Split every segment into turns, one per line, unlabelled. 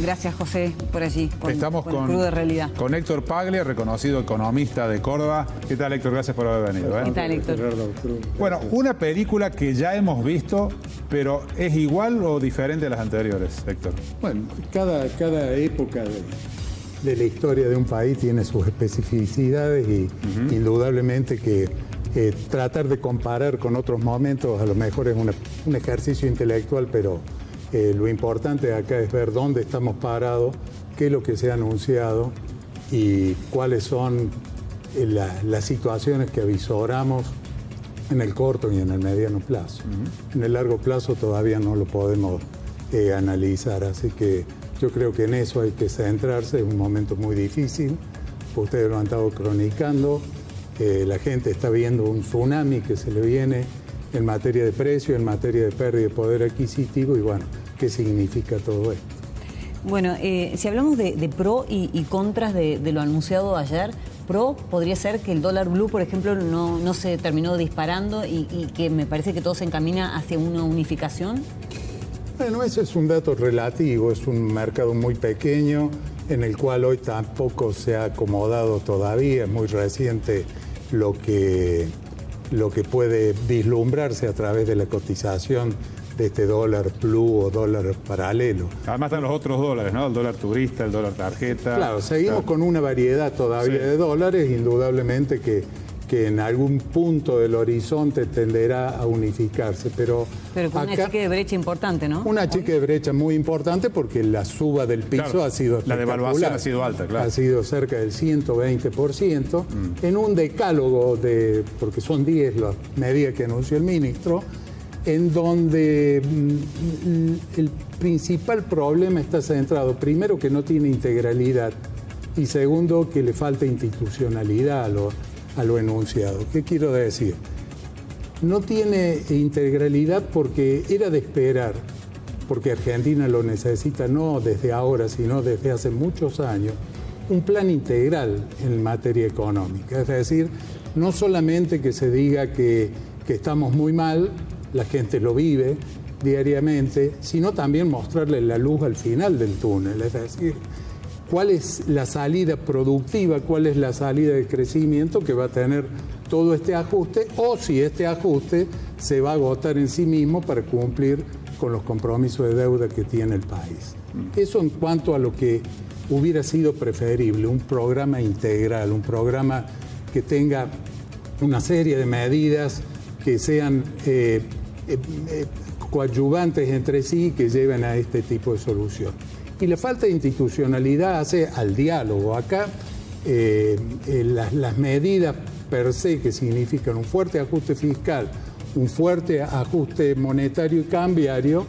Gracias, José, por allí.
Estamos
con Cruda Realidad.
Con Héctor Paglia, reconocido economista de Córdoba. ¿Qué tal, Héctor? Gracias por haber venido.
¿Qué tal, Héctor?
Bueno, una película que ya hemos visto, pero ¿es igual o diferente a las anteriores, Héctor?
Bueno, cada época de la historia de un país tiene sus especificidades y indudablemente que tratar de comparar con otros momentos a lo mejor es un ejercicio intelectual, pero lo importante acá es ver dónde estamos parados, qué es lo que se ha anunciado y cuáles son las situaciones que avisoramos en el corto y en el mediano plazo. En el largo plazo todavía no lo podemos analizar, así que yo creo que en eso hay que centrarse. Es un momento muy difícil, ustedes lo han estado cronicando, la gente está viendo un tsunami que se le viene en materia de precio, en materia de pérdida de poder adquisitivo y bueno, ¿qué significa todo esto?
Bueno, si hablamos de pro y contras de lo anunciado ayer, pro podría ser que el dólar blue, por ejemplo, no se terminó disparando y que me parece que todo se encamina hacia una unificación.
Bueno, ese es un dato relativo, es un mercado muy pequeño en el cual hoy tampoco se ha acomodado todavía, es muy reciente lo que puede vislumbrarse a través de la cotización de este dólar blue o dólar paralelo.
Además están los otros dólares, ¿no? El dólar turista, el dólar tarjeta.
Claro, seguimos con una variedad todavía de dólares, indudablemente que en algún punto del horizonte tenderá a unificarse, pero
con
acá,
una chique de brecha importante, ¿no?
Una chique de brecha muy importante porque la suba del piso ha sido espectacular.
La devaluación ha sido alta, claro.
Ha sido cerca del 120%, en un decálogo porque son 10 las medidas que anunció el ministro, en donde el principal problema está centrado, primero, que no tiene integralidad, y segundo, que le falta institucionalidad a lo enunciado. ¿Qué quiero decir? No tiene integralidad porque era de esperar, porque Argentina lo necesita no desde ahora, sino desde hace muchos años, un plan integral en materia económica. Es decir, no solamente que se diga que estamos muy mal, la gente lo vive diariamente, sino también mostrarle la luz al final del túnel. Es decir, cuál es la salida productiva, cuál es la salida de crecimiento que va a tener todo este ajuste, o si este ajuste se va a agotar en sí mismo para cumplir con los compromisos de deuda que tiene el país. Eso en cuanto a lo que hubiera sido preferible, un programa integral, un programa que tenga una serie de medidas que sean coadyuvantes entre sí y que lleven a este tipo de solución. Y la falta de institucionalidad hace al diálogo. Acá las medidas per se, que significan un fuerte ajuste fiscal, un fuerte ajuste monetario y cambiario,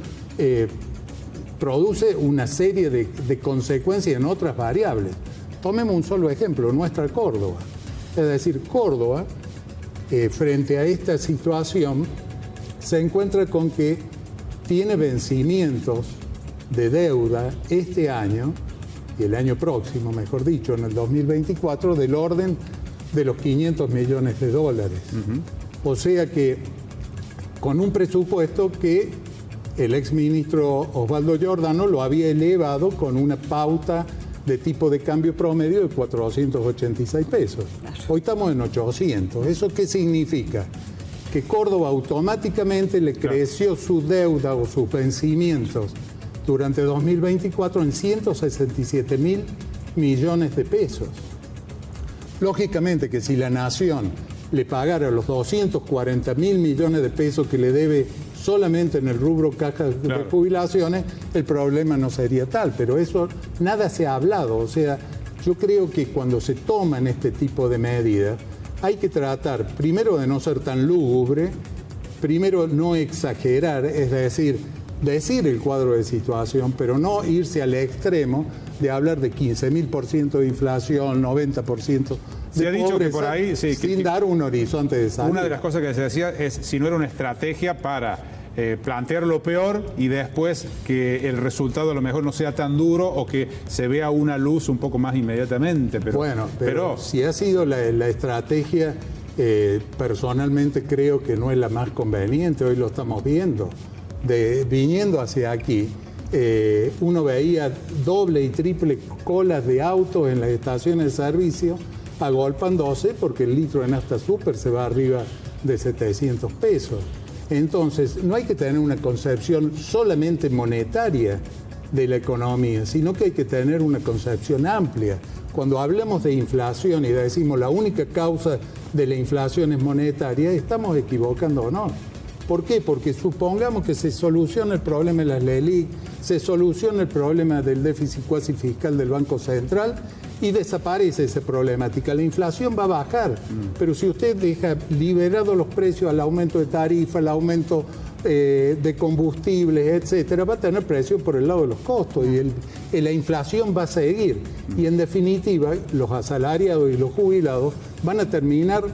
produce una serie de consecuencias en otras variables. Tomemos un solo ejemplo, nuestra Córdoba. Es decir, Córdoba, frente a esta situación, se encuentra con que tiene vencimientos de deuda este año y el año próximo, mejor dicho, en el 2024, del orden de los 500 millones de dólares. O sea que con un presupuesto que el exministro Osvaldo Giordano lo había elevado con una pauta de tipo de cambio promedio de 486 pesos. Hoy estamos en 800. ¿Eso qué significa? Que Córdoba automáticamente le creció su deuda o sus vencimientos durante 2024 en 167.000 millones de pesos. Lógicamente que si la nación le pagara los 240.000 millones de pesos que le debe solamente en el rubro cajas de jubilaciones, el problema no sería tal, pero eso nada se ha hablado. O sea, yo creo que cuando se toman este tipo de medidas, hay que tratar primero de no ser tan lúgubre, primero no exagerar, es decir el cuadro de situación, pero no irse al extremo de hablar de 15.000% de inflación, 90%
se ha dicho que por ahí,
sin dar un horizonte de salida.
Una de las cosas que se decía es si no era una estrategia para plantear lo peor y después que el resultado a lo mejor no sea tan duro o que se vea una luz un poco más inmediatamente.
Pero si ha sido la estrategia, personalmente creo que no es la más conveniente, hoy lo estamos viendo. Viniendo hacia aquí, uno veía doble y triple colas de autos en las estaciones de servicio agolpándose porque el litro de nafta súper se va arriba de 700 pesos. Entonces, no hay que tener una concepción solamente monetaria de la economía, sino que hay que tener una concepción amplia. Cuando hablamos de inflación y decimos la única causa de la inflación es monetaria, estamos equivocándonos. ¿Por qué? Porque supongamos que se soluciona el problema de las LELIQ, se soluciona el problema del déficit cuasi fiscal del Banco Central y desaparece esa problemática. La inflación va a bajar, pero si usted deja liberados los precios al aumento de tarifa, al aumento de combustibles, etcétera, va a tener presión por el lado de los costos y la inflación va a seguir. Y en definitiva, los asalariados y los jubilados van a terminar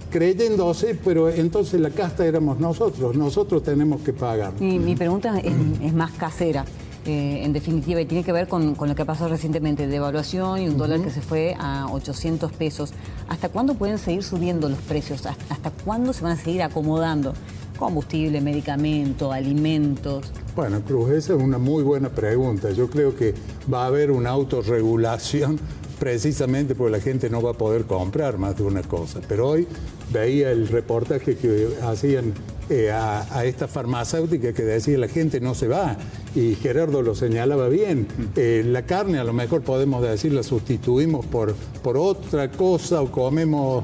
creyéndose, pero entonces la casta éramos nosotros tenemos que pagar.
Mi pregunta es más casera, en definitiva, y tiene que ver con lo que pasó recientemente, devaluación y un dólar que se fue a 800 pesos. ¿Hasta cuándo pueden seguir subiendo los precios? ¿Hasta cuándo se van a seguir acomodando? Combustible, medicamento, alimentos.
Bueno, Cruz, esa es una muy buena pregunta. Yo creo que va a haber una autorregulación precisamente porque la gente no va a poder comprar más de una cosa. Pero hoy veía el reportaje que hacían a esta farmacéutica que decía la gente no se va, y Gerardo lo señalaba bien. La carne a lo mejor podemos decir la sustituimos por otra cosa o comemos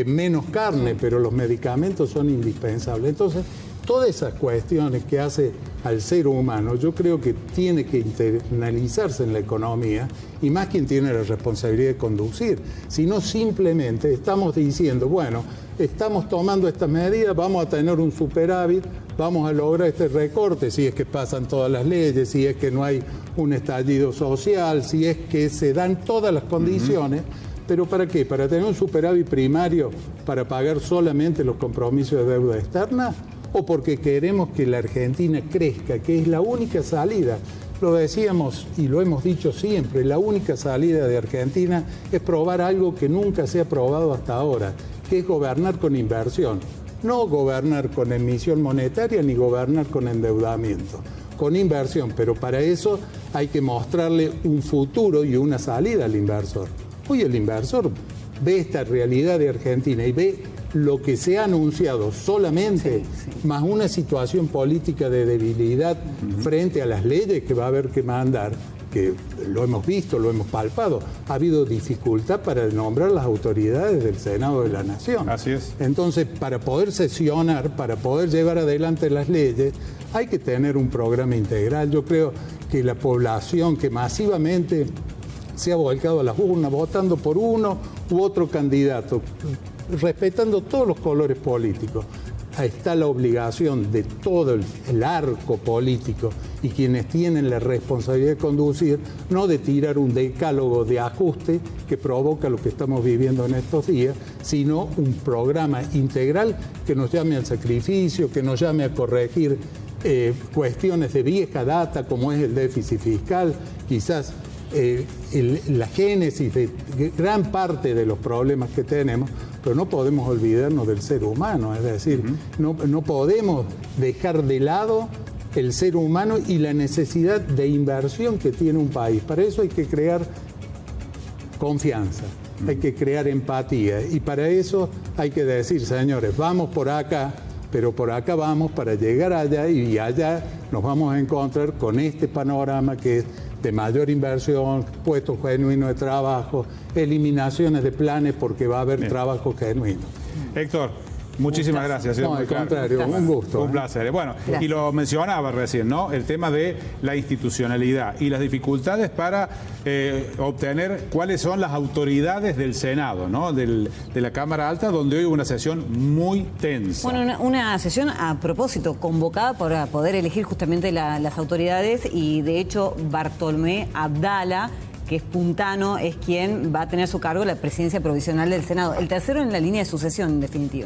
menos carne, pero los medicamentos son indispensables. Entonces, todas esas cuestiones que hace al ser humano, yo creo que tiene que internalizarse en la economía, y más quien tiene la responsabilidad de conducir. Si no, simplemente estamos diciendo, bueno, estamos tomando estas medidas, vamos a tener un superávit, vamos a lograr este recorte, si es que pasan todas las leyes, si es que no hay un estallido social, si es que se dan todas las condiciones. ¿Pero para qué? ¿Para tener un superávit primario para pagar solamente los compromisos de deuda externa? ¿O porque queremos que la Argentina crezca, que es la única salida? Lo decíamos y lo hemos dicho siempre, la única salida de Argentina es probar algo que nunca se ha probado hasta ahora, que es gobernar con inversión. No gobernar con emisión monetaria ni gobernar con endeudamiento, con inversión, pero para eso hay que mostrarle un futuro y una salida al inversor. Hoy el inversor ve esta realidad de Argentina y ve lo que se ha anunciado solamente, más una situación política de debilidad frente a las leyes que va a haber que mandar, que lo hemos visto, lo hemos palpado. Ha habido dificultad para nombrar las autoridades del Senado de la Nación.
Así es.
Entonces, para poder sesionar, para poder llevar adelante las leyes, hay que tener un programa integral. Yo creo que la población que masivamente se ha volcado a las urnas votando por uno u otro candidato, respetando todos los colores políticos, está la obligación de todo el arco político y quienes tienen la responsabilidad de conducir, no de tirar un decálogo de ajuste que provoca lo que estamos viviendo en estos días, sino un programa integral que nos llame al sacrificio, que nos llame a corregir cuestiones de vieja data como es el déficit fiscal, quizás la génesis de gran parte de los problemas que tenemos, pero no podemos olvidarnos del ser humano, es decir, no podemos dejar de lado el ser humano y la necesidad de inversión que tiene un país. Para eso hay que crear confianza, hay que crear empatía, y para eso hay que decir, señores, vamos por acá, pero por acá vamos para llegar allá, y allá nos vamos a encontrar con este panorama que es de mayor inversión, puestos genuinos de trabajo, eliminaciones de planes porque va a haber trabajo genuino.
Héctor, muchísimas gracias.
No, al contrario, un gusto.
Un placer. Bueno,
gracias.
Y lo mencionaba recién, ¿no? El tema de la institucionalidad y las dificultades para obtener cuáles son las autoridades del Senado, ¿no? De la Cámara Alta, donde hoy hubo una sesión muy tensa.
Bueno, una sesión a propósito, convocada para poder elegir justamente las autoridades, y de hecho Bartolomé Abdala, que es puntano, es quien va a tener a su cargo la presidencia provisional del Senado. El tercero en la línea de sucesión, en definitiva.